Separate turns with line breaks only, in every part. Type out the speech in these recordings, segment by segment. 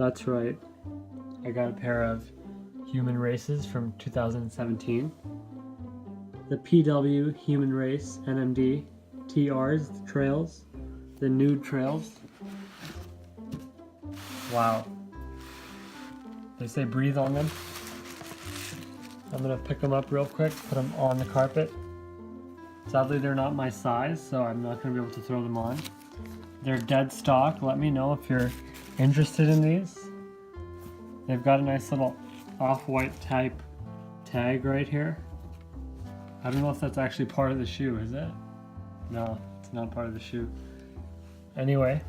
That's right. I got a pair of Human Races from 2017. The PW Human Race NMD TRs, the trails, the nude trails. Wow. They say breathe on them. I'm gonna pick them up real quick, put them on the carpet. Sadly, they're not my size, so I'm not gonna be able to throw them on. They're dead stock. Let me know if you're interested in these. They've got a nice little off-white type tag right here. I don't know if that's actually part of the shoe, is it? No, it's not part of the shoe. Anyway,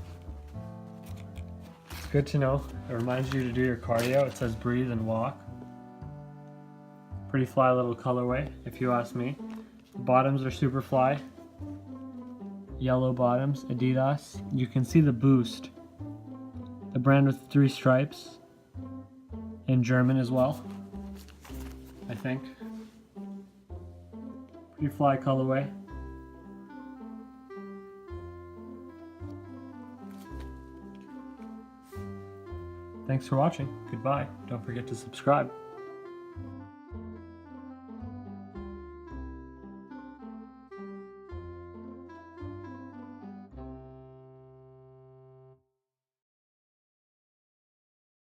it's good to know. It reminds you to do your cardio. It says breathe and walk. Pretty fly little colorway, if you ask me. The bottoms are super fly. Yellow bottoms, ADIDAS. You can see the Boost. The brand with 3 stripes. In German as well, I think. Pretty fly colorway. Thanks for watching. Goodbye. Don't forget to subscribe.